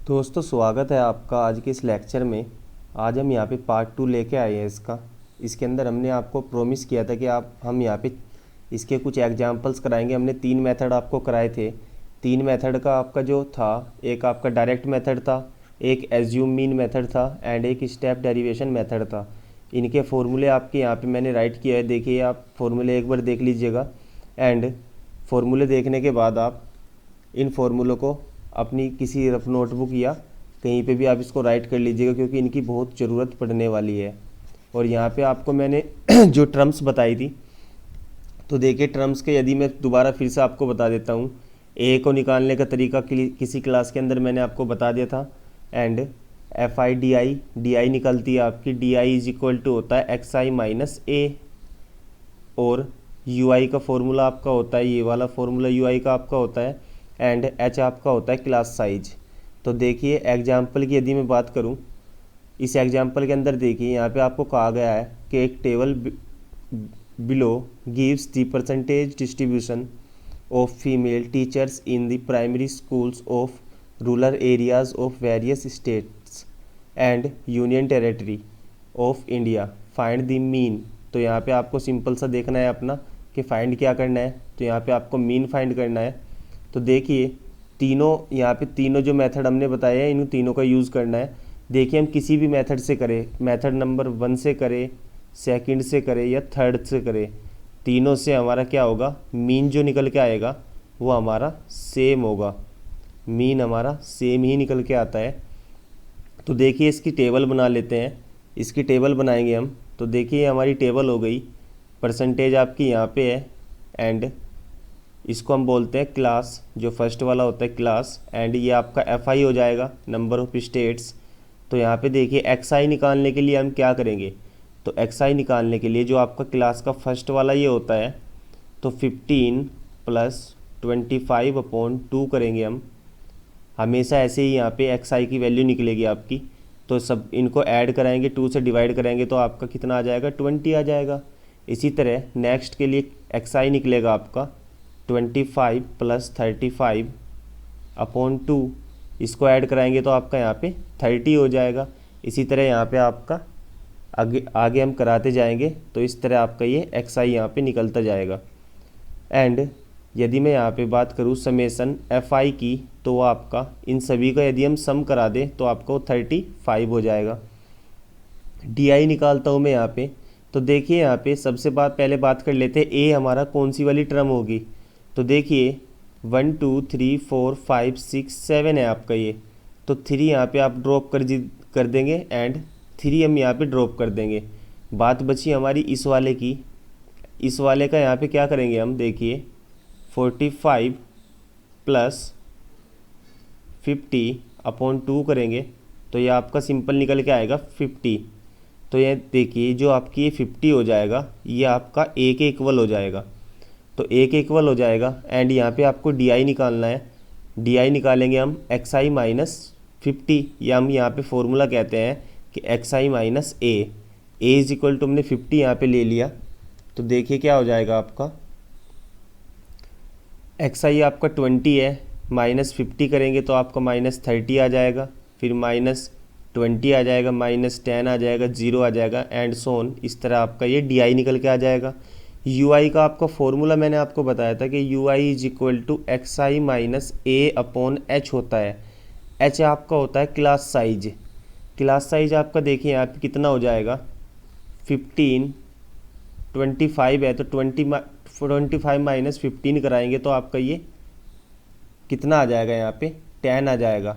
दोस्तों स्वागत है आपका आज के इस लेक्चर में। आज हम यहाँ पे पार्ट 2 लेके आए हैं इसका। इसके अंदर हमने आपको प्रॉमिस किया था कि हम यहाँ पे इसके कुछ एग्जांपल्स कराएंगे। हमने 3 मेथड आपको कराए थे। 3 मेथड का आपका जो था, एक आपका डायरेक्ट मेथड था, एक एज्यूम मीन मेथड था एंड एक स्टेप डेरिवेशन मेथड था। इनके फॉर्मूले आपके यहाँ पे मैंने राइट किया है, देखिए आप फॉर्मूले एक बार देख लीजिएगा। एंड फॉर्मूले देखने के बाद आप इन फॉर्मूलों को अपनी किसी रफ नोटबुक या कहीं पे भी आप इसको राइट कर लीजिएगा, क्योंकि इनकी बहुत ज़रूरत पड़ने वाली है। और यहाँ पे आपको मैंने जो टर्म्स बताई थी, तो देखिए ट्रम्स के यदि मैं दोबारा फिर से आपको बता देता हूँ। ए को निकालने का तरीका किसी क्लास के अंदर मैंने आपको बता दिया था। And F I D I निकलती है आपकी, D I is equal to होता है एक्स आई माइनस ए। और यू आई का फॉर्मूला आपका होता है, ये वाला फॉर्मूला यू आई का आपका होता है। एंड एच आपका होता है क्लास साइज। तो देखिए एग्जाम्पल की यदि मैं बात करूं, इस एग्जाम्पल के अंदर देखिए यहाँ पे आपको कहा गया है कि एक table below gives the percentage distribution of female teachers in the primary schools of rural areas of various states and union territory of India, find the mean. तो यहाँ पे आपको सिंपल सा देखना है अपना कि फाइंड क्या करना है। तो यहाँ पे आपको मीन फाइंड करना है। तो देखिए तीनों यहाँ पे तीनों जो मेथड हमने बताए हैं, इन तीनों का यूज़ करना है। देखिए हम किसी भी मेथड से करें, मेथड नंबर 1 से करें, सेकंड से करें या थर्ड से करें, तीनों से हमारा क्या होगा, मीन जो निकल के आएगा वो हमारा सेम होगा। मीन हमारा सेम ही निकल के आता है। तो देखिए इसकी टेबल बना लेते हैं। इसकी टेबल बनाएंगे हम। तो देखिए हमारी टेबल हो गई, परसेंटेज आपकी यहाँ पे है। एंड इसको हम बोलते हैं क्लास, जो फर्स्ट वाला होता है क्लास। एंड ये आपका एफ आई हो जाएगा, नंबर ऑफ स्टेट्स। तो यहाँ पे देखिए एक्स आई निकालने के लिए हम क्या करेंगे, तो एक्स आई निकालने के लिए जो आपका क्लास का फर्स्ट वाला ये होता है, तो 15 प्लस 25/2 करेंगे हम। हमेशा ऐसे ही यहाँ पे एक्स आई की वैल्यू निकलेगी आपकी। तो सब इनको ऐड कराएंगे, 2 से डिवाइड करेंगे तो आपका कितना आ जाएगा, 20 आ जाएगा। इसी तरह नेक्स्ट के लिए एक्स आई निकलेगा आपका 25 प्लस 35/2। इसको ऐड कराएंगे तो आपका यहाँ पे 30 हो जाएगा। इसी तरह यहाँ पे आपका आगे आगे हम कराते जाएंगे, तो इस तरह आपका ये एक्स आई यहाँ पे निकलता जाएगा। एंड यदि मैं यहाँ पे बात करूँ समेसन एफ आई की, तो वो आपका इन सभी का यदि हम सम करा दें तो आपको 35 हो जाएगा। डी आई निकालता हूँ मैं यहाँ पे। तो देखिए यहाँ पे सबसे पहले बात कर लेते हैं ए हमारा कौन सी वाली टर्म होगी। तो देखिए 1 2 3 4 5 6 7 है आपका ये। तो 3 यहाँ पे आप ड्रॉप कर देंगे एंड 3 हम यहाँ पे ड्रॉप कर देंगे। बात बची हमारी इस वाले की। इस वाले का यहाँ पे क्या करेंगे हम, देखिए 45 प्लस 50/2 करेंगे तो ये आपका सिंपल निकल के आएगा 50। तो ये देखिए जो आपकी ये 50 हो जाएगा, ये आपका ए के इक्वल हो जाएगा। तो ए के इक्वल हो जाएगा। एंड यहाँ पे आपको डी आई निकालना है। डी आई निकालेंगे हम एक्स आई माइनस 50, या हम यहाँ पे फॉर्मूला कहते हैं कि X I minus A is equal to हमने 50 यहाँ पे ले लिया। तो देखिए क्या हो जाएगा आपका, एक्स आई आपका 20 है, माइनस 50 करेंगे तो आपका -30 आ जाएगा, फिर -20 आ जाएगा, -10 आ जाएगा, 0 आ जाएगा एंड सोन। इस तरह आपका ये डी आई निकल के आ जाएगा। यू आई का आपका फॉर्मूला मैंने आपको बताया था कि u I is equal to x I minus a h होता है। एच आपका होता है क्लास साइज। क्लास साइज आपका देखिए यहाँ पे कितना हो जाएगा, 15 25 है तो 25 माइनस 15 कराएंगे तो आपका ये कितना आ जाएगा, यहाँ पे 10 आ जाएगा।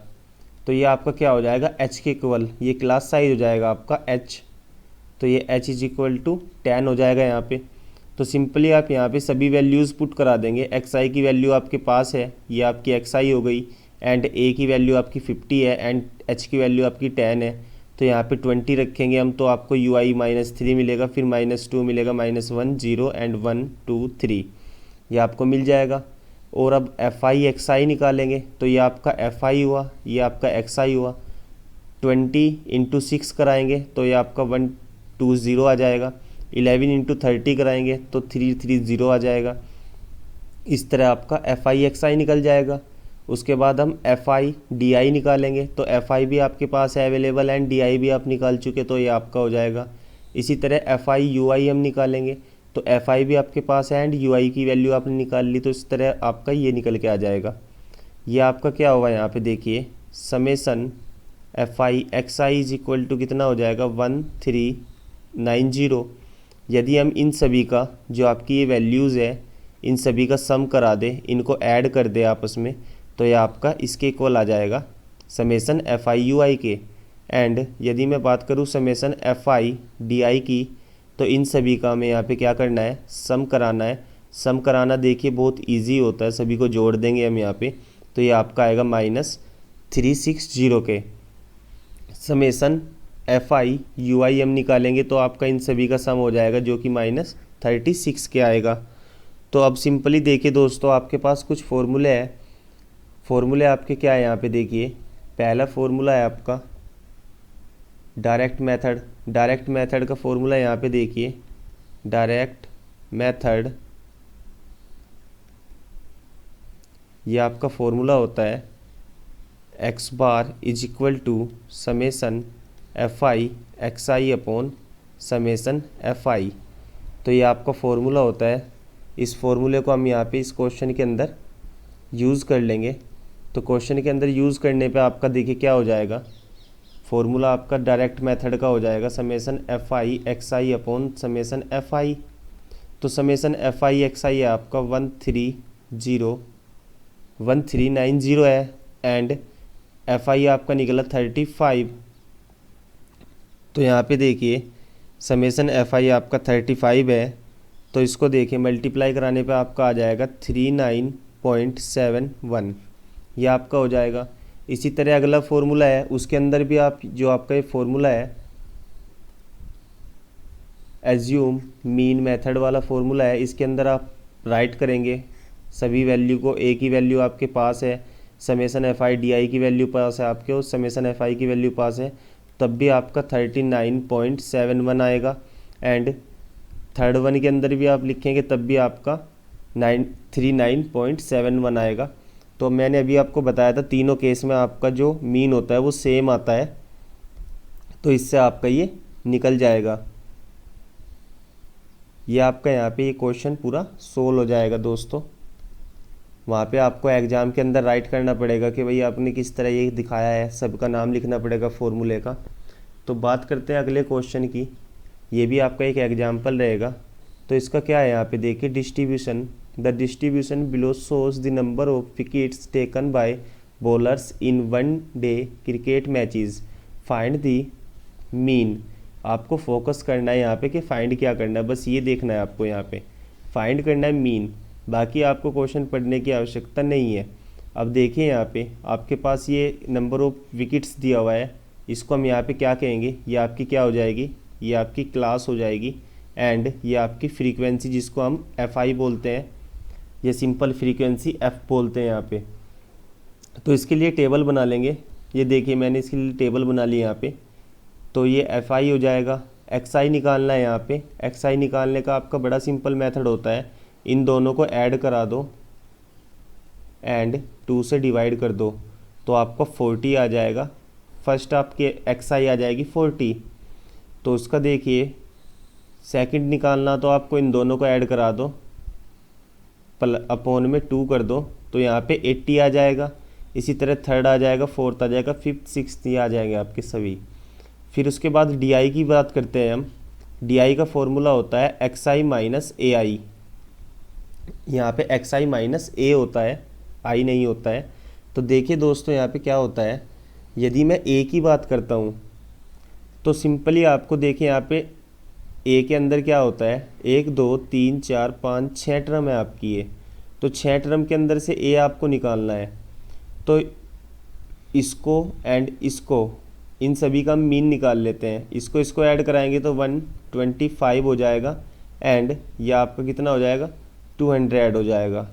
तो ये आपका क्या हो जाएगा, एच के इक्वल, ये क्लास साइज हो जाएगा आपका एच। तो ये एच इज इक्वल टू 10 हो जाएगा यहाँ पे। तो सिंपली आप यहाँ पे सभी वैल्यूज़ पुट करा देंगे। एक्स आई की वैल्यू आपके पास है, ये आपकी एक्स आई हो गई। एंड ए की वैल्यू आपकी 50 है एंड एच की वैल्यू आपकी 10 है। तो यहाँ पे 20 रखेंगे हम तो आपको यू आई -3 मिलेगा, फिर -2 मिलेगा, -1 0 एंड 1 2 3 ये आपको मिल जाएगा। और अब एफ आई एक्स आई निकालेंगे तो ये आपका एफ आई हुआ, ये आपका एक्स आई हुआ। 20 × 6 कराएंगे तो ये आपका 120 आ जाएगा। 11 × 30 कराएंगे तो 330 आ जाएगा। इस तरह आपका एफ आई एक्स आई निकल जाएगा। उसके बाद हम एफ आई डी आई निकालेंगे, तो एफ आई भी आपके पास है अवेलेबल एंड डी आई भी आप निकाल चुके, तो ये आपका हो जाएगा। इसी तरह एफ आई यू आई हम निकालेंगे, तो एफ आई भी आपके पास है एंड यू आई की वैल्यू आपने निकाल ली, तो इस तरह आपका ये निकल के आ जाएगा। ये आपका क्या होगा यहाँ पे देखिए, summation F I X I is equal to कितना हो जाएगा 1390। यदि हम इन सभी का जो आपकी ये वैल्यूज़ है इन सभी का सम करा दे, इनको ऐड कर दे आपस में, तो ये आपका इसके इक्वल आ जाएगा समेसन एफ आई यू आई के। एंड यदि मैं बात करूँ समेसन एफ आई डी आई की, तो इन सभी का हमें यहाँ पे क्या करना है, सम कराना है। सम कराना देखिए बहुत इजी होता है, सभी को जोड़ देंगे हम यहाँ पे, तो ये आपका आएगा -360 के। समेसन एफ आई यू आई हम निकालेंगे, तो आपका इन सभी का सम हो जाएगा जो कि -36 के आएगा। तो अब सिंपली देखिए दोस्तों, आपके पास कुछ फॉर्मूले हैं। फॉर्मूले आपके क्या है यहाँ पे देखिए, पहला फॉर्मूला है आपका डायरेक्ट मेथड। डायरेक्ट मेथड का फॉर्मूला यहाँ पे देखिए, डायरेक्ट मेथड ये आपका फॉर्मूला होता है X bar is equal to summation F I X I upon summation F I. तो ये आपका फॉर्मूला होता है। इस फॉर्मूले को हम यहाँ पे इस क्वेश्चन के अंदर यूज़ कर लेंगे। तो क्वेश्चन के अंदर यूज़ करने पे आपका देखिए क्या हो जाएगा, फॉर्मूला आपका डायरेक्ट मेथड का हो जाएगा summation F I X I upon summation F I. तो समेसन एफ आई एक्स आई है आपका 1390 है एंड एफ आई आपका निकला 35। तो यहाँ पे देखिए समेसन एफ आई आपका 35 है, तो इसको देखिए मल्टीप्लाई कराने पे आपका आ जाएगा 39.71, ये आपका हो जाएगा। इसी तरह अगला फॉर्मूला है, उसके अंदर भी आप जो आपका ये फॉर्मूला है एज्यूम मीन मेथड वाला फॉर्मूला है, इसके अंदर आप राइट करेंगे सभी वैल्यू को। ए की वैल्यू आपके पास है, समेसन एफ आई डी आई की वैल्यू पास है आपके, और समेसन एफ आई की वैल्यू पास है, तब भी आपका 39.71 आएगा। एंड थर्ड वन के अंदर भी आप लिखेंगे तब भी आपका 39.71 आएगा। तो मैंने अभी आपको बताया था तीनों केस में आपका जो मीन होता है वो सेम आता है, तो इससे आपका ये निकल जाएगा। ये आपका यहाँ पे ये क्वेश्चन पूरा सोल्व हो जाएगा दोस्तों। वहाँ पे आपको एग्ज़ाम के अंदर राइट करना पड़ेगा कि भाई आपने किस तरह ये दिखाया है, सबका नाम लिखना पड़ेगा फॉर्मूले का। तो बात करते हैं अगले क्वेश्चन की, ये भी आपका एक एग्जाम्पल रहेगा। तो इसका क्या है यहाँ पे देखिए, distribution the distribution below shows the number of wickets taken by bowlers in one day cricket matches, find the mean. आपको फोकस करना है यहाँ पे कि फाइंड क्या करना है, बस ये देखना है आपको, यहाँ पे फाइंड करना है मीन, बाकी आपको क्वेश्चन पढ़ने की आवश्यकता नहीं है। अब देखिए यहाँ पे आपके पास ये नंबर ऑफ विकेट्स दिया हुआ है, इसको हम यहाँ पे क्या कहेंगे, ये आपकी क्या हो जाएगी, ये आपकी क्लास हो जाएगी। एंड ये आपकी फ्रीक्वेंसी जिसको हम एफ आई बोलते हैं, ये सिंपल फ्रीक्वेंसी एफ बोलते हैं यहाँ पे। तो इसके लिए टेबल बना लेंगे, ये देखिए मैंने इसके लिए टेबल बना ली यहाँ पे। तो ये एफ आई हो जाएगा, एक्स आई निकालना है यहाँ पे। एक्स आई निकालने का आपका बड़ा सिंपल मेथड होता है, इन दोनों को ऐड करा दो एंड 2 से डिवाइड कर दो, तो आपका 40 आ जाएगा। फर्स्ट आपके एक्स आई आ जाएगी 40, तो उसका देखिए सेकंड निकालना, तो आपको इन दोनों को ऐड करा दो, अपॉन में 2 कर दो, तो यहाँ पे 80 आ जाएगा। इसी तरह थर्ड आ जाएगा, फोर्थ आ जाएगा, फिफ्थ सिक्स्थ ये आ जाएंगे आपके सभी। फिर उसके बाद डी आई की बात करते हैं हम। डी आई का फॉर्मूला होता है एक्स आई माइनस ए आई। यहाँ पे एक्स आई माइनस ए होता है, आई नहीं होता है। तो देखिए दोस्तों यहाँ पे क्या होता है, यदि मैं ए की बात करता हूँ तो सिंपली आपको देखिए यहाँ पे ए के अंदर क्या होता है, 1 2 3 4 5 6 टर्म है आपकी ये। तो 6 टर्म के अंदर से ए आपको निकालना है, तो इसको एंड इसको इन सभी का मीन निकाल लेते हैं। इसको ऐड कराएंगे तो 125 हो जाएगा एंड यह आपका कितना हो जाएगा, 200 हो जाएगा।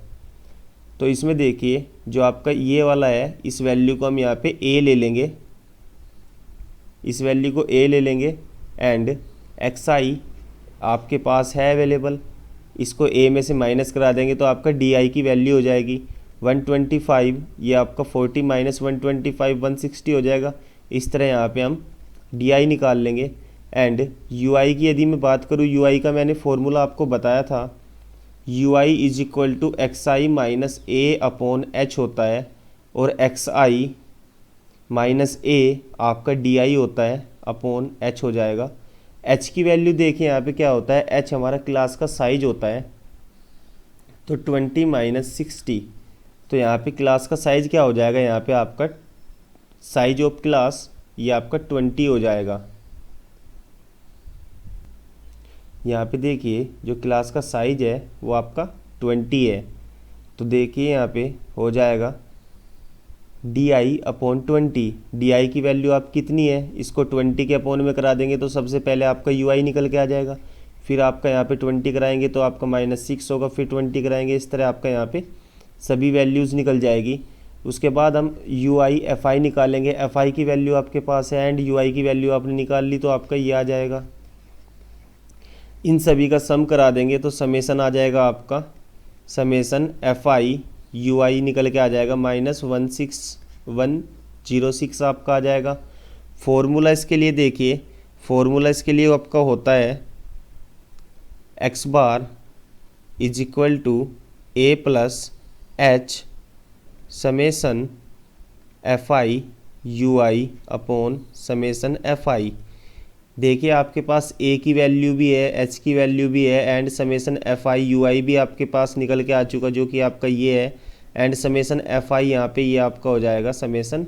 तो इसमें देखिए जो आपका ये वाला है, इस वैल्यू को हम यहाँ पे ए ले लेंगे, इस वैल्यू को ए ले लेंगे एंड एक्स आई आपके पास है अवेलेबल, इसको ए में से माइनस करा देंगे तो आपका डी आई की वैल्यू हो जाएगी 125, ये आपका 40 माइनस 125 160 हो जाएगा। इस तरह यहाँ पे हम डी निकाल लेंगे। एंड यू की यदि मैं बात करूँ, यू का मैंने फॉर्मूला आपको बताया था, U I is equal to x I minus A upon H होता है, और एक्स आई माइनस ए आपका डी आई होता है अपॉन एच हो जाएगा। एच की वैल्यू देखिए यहाँ पे क्या होता है, एच हमारा क्लास का साइज होता है, तो 20 माइनस 60, तो यहाँ पे क्लास का साइज क्या हो जाएगा, यहाँ पे आपका साइज ऑफ क्लास ये आपका 20 हो जाएगा। यहाँ पे देखिए जो क्लास का साइज है वो आपका 20 है, तो देखिए यहाँ पे हो जाएगा D I upon 20। D I की वैल्यू आप कितनी है, इसको 20 के अपॉन में करा देंगे तो सबसे पहले आपका यू आई निकल के आ जाएगा। फिर आपका यहाँ पे 20 कराएंगे तो आपका -6 होगा, फिर 20 कराएंगे, इस तरह आपका यहाँ पे सभी वैल्यूज़ निकल जाएगी। उसके बाद हम यू आई एफ आई निकालेंगे। एफ आई की वैल्यू आपके पास है एंड यू आई की वैल्यू आपने निकाल ली, तो आपका ये आ जाएगा। इन सभी का सम करा देंगे तो समेसन आ जाएगा आपका, समेसन एफ आई यू आई निकल के आ जाएगा -16106 आपका आ जाएगा। फॉर्मूला इसके लिए देखिए, फॉर्मूला इसके लिए आपका होता है X bar is equal to A plus H summation F I you I upon summation F I. देखिए आपके पास ए की वैल्यू भी है, एच की वैल्यू भी है, and summation F I you i भी आपके पास निकल के आ चुका, जो कि आपका ये है। एंड समेसन एफ आई यहाँ पे ये आपका हो जाएगा समेसन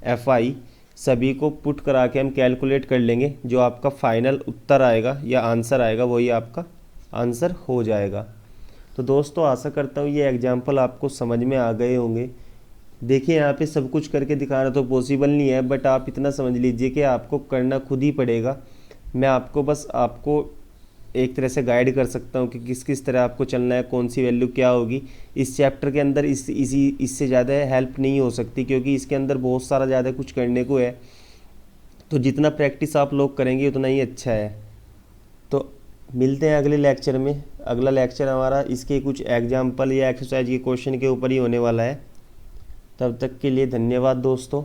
एफ आई। सभी को पुट करा के हम कैलकुलेट कर लेंगे, जो आपका फाइनल उत्तर आएगा या आंसर आएगा वही आपका आंसर हो जाएगा। तो दोस्तों आशा करता हूँ ये एग्जाम्पल आपको समझ में आ गए होंगे। देखिए यहाँ पे सब कुछ करके दिखाना तो पॉसिबल नहीं है, बट आप इतना समझ लीजिए कि आपको करना खुद ही पड़ेगा। मैं आपको बस आपको एक तरह से गाइड कर सकता हूँ कि किस किस तरह आपको चलना है, कौन सी वैल्यू क्या होगी। इस चैप्टर के अंदर इससे ज़्यादा हेल्प नहीं हो सकती, क्योंकि इसके अंदर बहुत सारा ज़्यादा कुछ करने को है। तो जितना प्रैक्टिस आप लोग करेंगे उतना ही अच्छा है। तो मिलते हैं अगले लेक्चर में। अगला लेक्चर हमारा इसके कुछ एग्जाम्पल या एक्सरसाइज के क्वेश्चन के ऊपर ही होने वाला है। तब तक के लिए धन्यवाद दोस्तों।